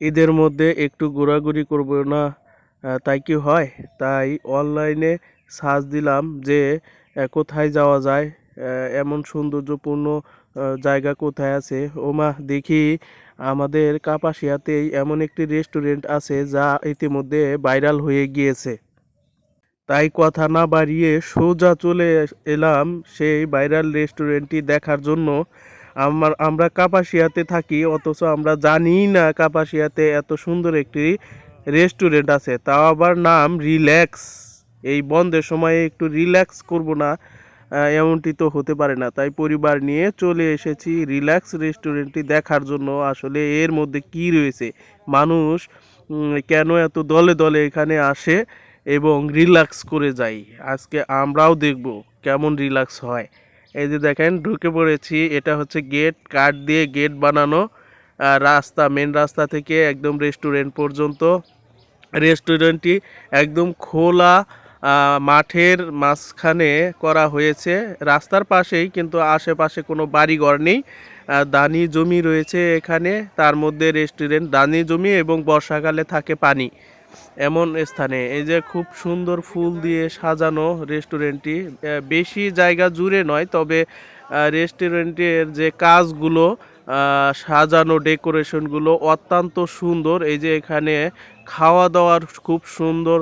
ঈদের মধ্যে একটু ঘোরাঘুরি করব না, তাই কি হয়? তাই অনলাইনে সার্চ দিলাম যে কোথায় যাওয়া যায়, এমন সৌন্দর্যপূর্ণ জায়গা কোথায় আছে। ওমা দেখি আমাদের কাপাসিয়াতেই এমন একটি রেস্টুরেন্ট আছে যা ইতিমধ্যে ভাইরাল হয়ে গিয়েছে। তাই কথা না বাড়িয়ে সোজা চলে এলাম সেই ভাইরাল রেস্টুরেন্টটি দেখার জন্য। আমরা কাপাসিয়াতে থাকি, অথচ আমরা জানি না কাপাসিয়াতে এত সুন্দর একটি রেস্টুরেন্ট আছে, তাও আবার নাম রিল্যাক্স। এই বন্ধের সময়ে একটু রিল্যাক্স করব না, এমনটি তো হতে পারে না। তাই পরিবার নিয়ে চলে এসেছি রিল্যাক্স রেস্টুরেন্টটি দেখার জন্য। আসলে এর মধ্যে কি রয়েছে, মানুষ কেন এত দলে দলে এখানে আসে এবং রিল্যাক্স করে যাই। আজকে আমরাও দেখব কেমন রিল্যাক্স হয়। এই যে দেখেন ঢুকে পড়েছি, এটা হচ্ছে গেট, কাঠ দিয়ে গেট বানানো। রাস্তা, মেন রাস্তা থেকে একদম রেস্টুরেন্ট পর্যন্ত। রেস্টুরেন্টটি একদম খোলা মাঠের মাঝখানে করা হয়েছে, রাস্তার পাশেই, কিন্তু আশেপাশে কোনো বাড়িঘর নেই। দানি জমি রয়েছে এখানে, তার মধ্যে রেস্টুরেন্ট, দানি জমি এবং বর্ষাকালে থাকে পানি এমন স্থানে। এই যে খুব সুন্দর ফুল দিয়ে সাজানো রেস্টুরেন্টটি, বেশি জায়গা জুড়ে নয়, তবে রেস্টুরেন্টের যে কাজগুলো, সাজানো ডেকোরেশনগুলো অত্যন্ত সুন্দর। এই যে এখানে খাওয়া দাওয়ার খুব সুন্দর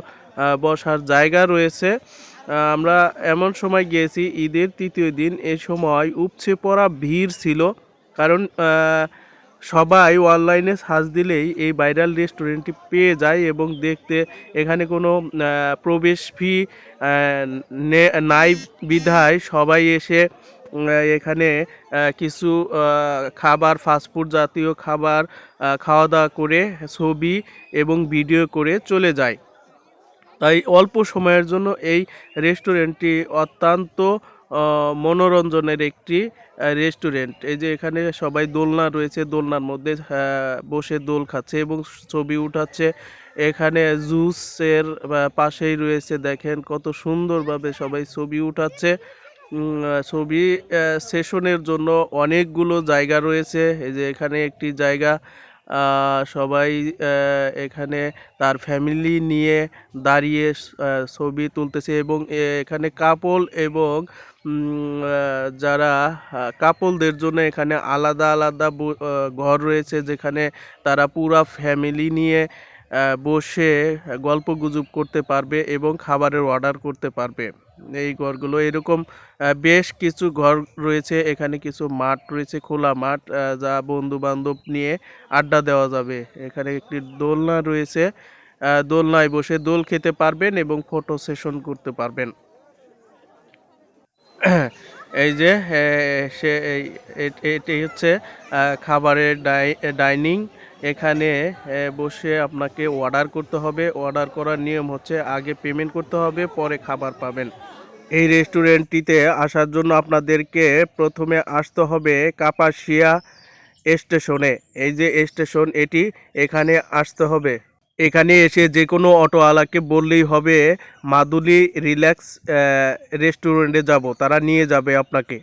বসার জায়গা রয়েছে। আমরা এমন সময় গিয়েছি ঈদের তৃতীয় দিন, এ সময় উপচে পড়া ভিড় ছিল, কারণ সবাই অনলাইনে সার্চ দিলেই এই ভাইরাল রেস্টুরেন্টটি পেয়ে যায় এবং দেখতে এখানে কোনো প্রবেশ ফি নাই বিধায় সবাই এসে এখানে কিছু খাবার, ফাস্টফুড জাতীয় খাবার খাওয়া দাওয়া করে ছবি এবং ভিডিও করে চলে যায়। তাই অল্প সময়ের জন্য এই রেস্টুরেন্টটি অত্যন্ত মনোরঞ্জনের একটি রেস্টুরেন্ট। এই যে এখানে সবাই দোলনা রয়েছে, দোলনার মধ্যে বসে দোল খাচ্ছে এবং ছবি উঠাচ্ছে। এখানে জুসের পাশেই রয়েছে, দেখেন কত সুন্দরভাবে সবাই ছবি উঠাচ্ছে। ছবি সেশনের জন্য অনেকগুলো জায়গা রয়েছে। এই যে এখানে একটি জায়গা, সবাই এখানে তার ফ্যামিলি নিয়ে দাঁড়িয়ে ছবি তুলতেছে এবং এখানে কাপল এবং যারা কাপলদের জন্য এখানে আলাদা আলাদা ঘর রয়েছে, যেখানে তারা পুরা ফ্যামিলি নিয়ে বসে গল্পগুজব করতে পারবে এবং খাবারের অর্ডার করতে পারবে। এই ঘরগুলো এরকম বেশ কিছু ঘর রয়েছে। এখানে কিছু মাঠ রয়েছে, খোলা মাঠ, যা বন্ধু বান্ধব নিয়ে আড্ডা দেওয়া যাবে। এখানে একটি দোলনা রয়েছে, দোলনায় বসে দোল খেতে পারবেন এবং ফটো সেশন করতে পারবেন। এই যে সে এটি হচ্ছে খাবারের ডাইনিং। এখানে বসে আপনাকে অর্ডার করতে হবে। অর্ডার করার নিয়ম হচ্ছে আগে পেমেন্ট করতে হবে, পরে খাবার পাবেন। এই রেস্টুরেন্টটিতে আসার জন্য আপনাদেরকে প্রথমে আসতে হবে কাপাসিয়া স্টেশনে। এই যে স্টেশন এটি, এখানে আসতে হবে। এখানে এসে যে কোনো অটোওয়ালাকে বললেই হবে মাদুলি রিল্যাক্স রেস্টুরেন্টে যাব, তারা নিয়ে যাবে আপনাকে।